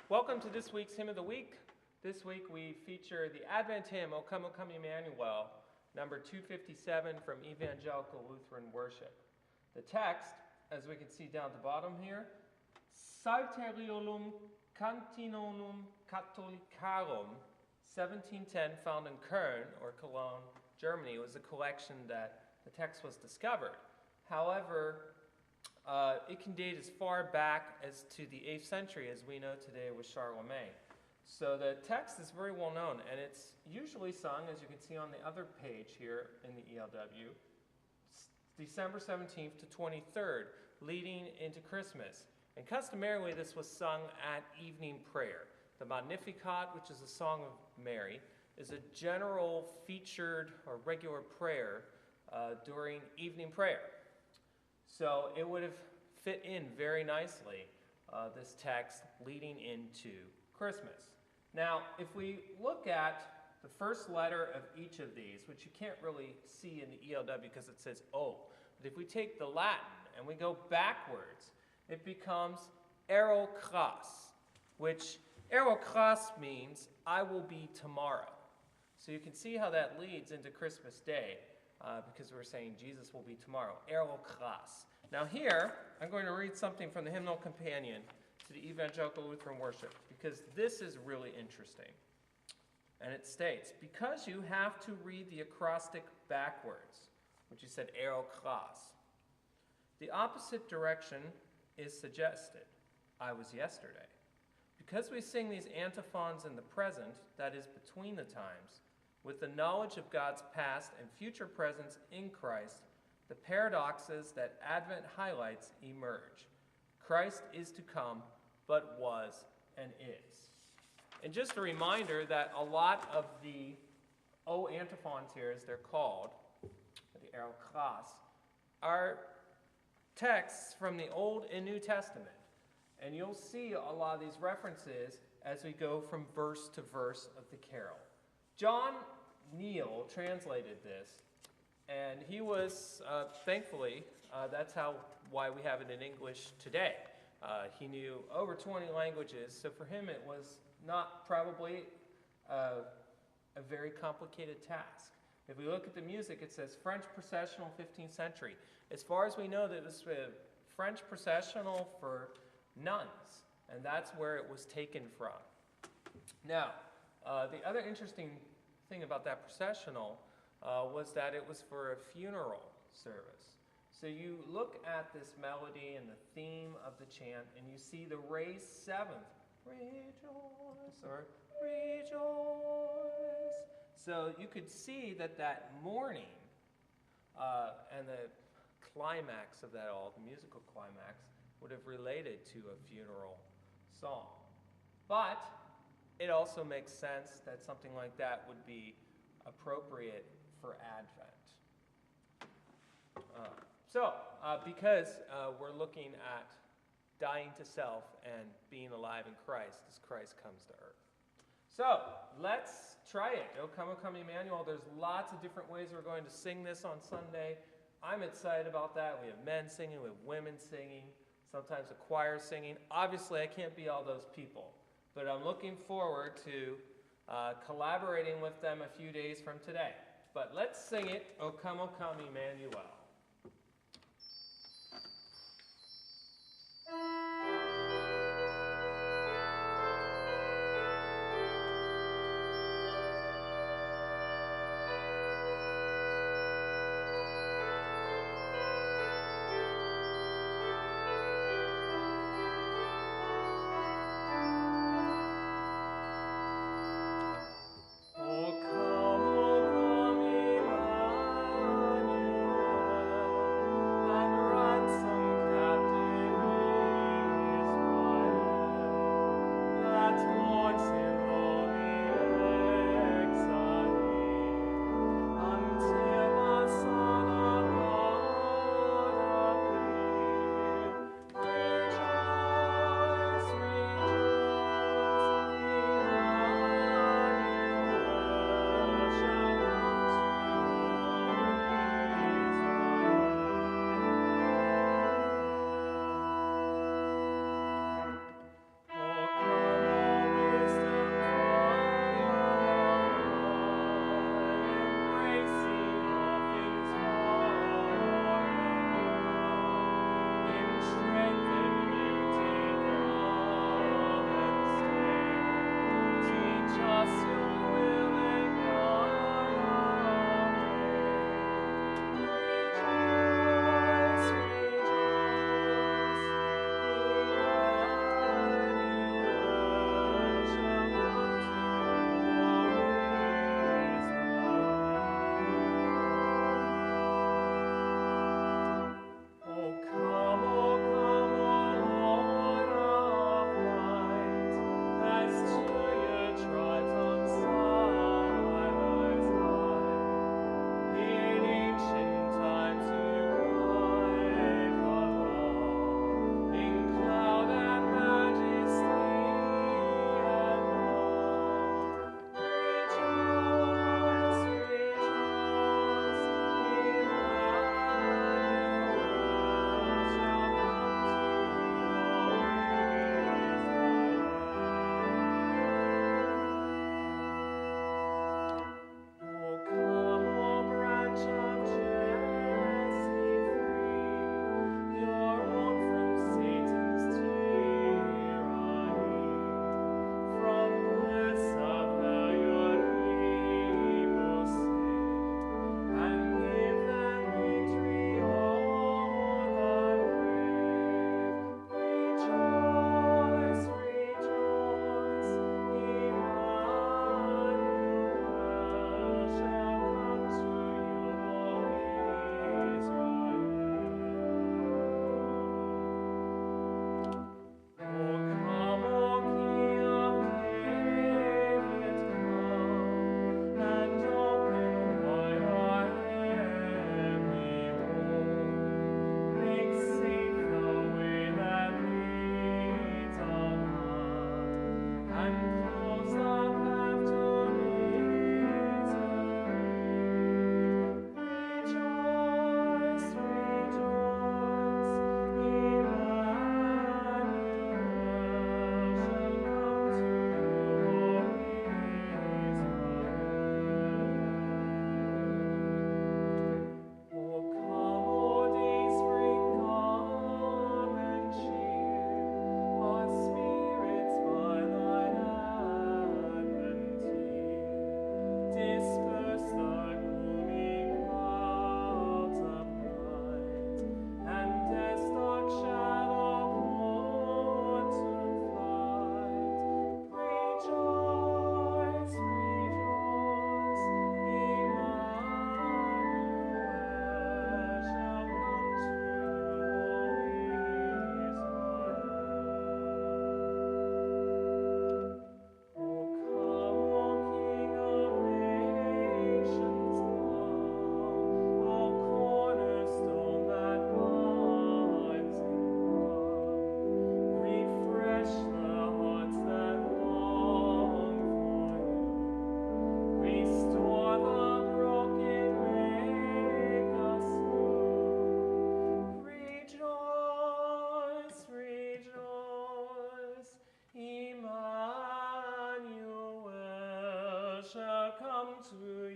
Welcome to this week's Hymn of the Week. This week we feature the Advent hymn, O Come, Emmanuel, number 257 from Evangelical Lutheran Worship. The text, as we can see down at the bottom here, Psalteriolum Cantionum Catholicarum, 1710, found in Köln, or Cologne, Germany. It was a collection that the text was discovered. However, it can date as far back as to the 8th century as we know today with Charlemagne. So the text is very well known, and it's usually sung, as you can see on the other page here in the ELW, December 17th to 23rd, leading into Christmas. And customarily this was sung at evening prayer. The Magnificat, which is a song of Mary, is a general featured or regular prayer during evening prayer. So it would have fit in very nicely, this text leading into Christmas. Now, if we look at the first letter of each of these, which you can't really see in the ELW because it says O, but if we take the Latin and we go backwards, it becomes Aerokras, which Aerokras means I will be tomorrow. So you can see how that leads into Christmas Day. Because we're saying Jesus will be tomorrow. Aerokras. Now here, I'm going to read something from the Hymnal Companion to the Evangelical Lutheran Worship, because this is really interesting. And it states, because you have to read the acrostic backwards, which you said Aerokras, the opposite direction is suggested. I was yesterday. Because we sing these antiphons in the present, that is between the times, with the knowledge of God's past and future presence in Christ, the paradoxes that Advent highlights emerge. Christ is to come, but was and is. And just a reminder that a lot of the O antiphons here, as they're called, the Aerokras, are texts from the Old and New Testament. And you'll see a lot of these references as we go from verse to verse of the carol. John Neal translated this, and he was, thankfully, that's why we have it in English today. He knew over 20 languages, so for him it was not probably a very complicated task. If we look at the music, it says French processional 15th century. As far as we know, that was a French processional for nuns, and that's where it was taken from. Now, the other interesting thing about that processional was that it was for a funeral service. So you look at this melody and the theme of the chant, and you see the raised seventh, rejoice, or rejoice. So you could see that morning and the climax of that all, the musical climax, would have related to a funeral song. But it also makes sense that something like that would be appropriate for Advent. Because we're looking at dying to self and being alive in Christ as Christ comes to earth. So let's try it. O come, Emmanuel. There's lots of different ways we're going to sing this on Sunday. I'm excited about that. We have men singing, we have women singing, sometimes a choir singing. Obviously, I can't be all those people. But I'm looking forward to collaborating with them a few days from today. But let's sing it, O come, Emmanuel. O come, Emmanuel. shall come to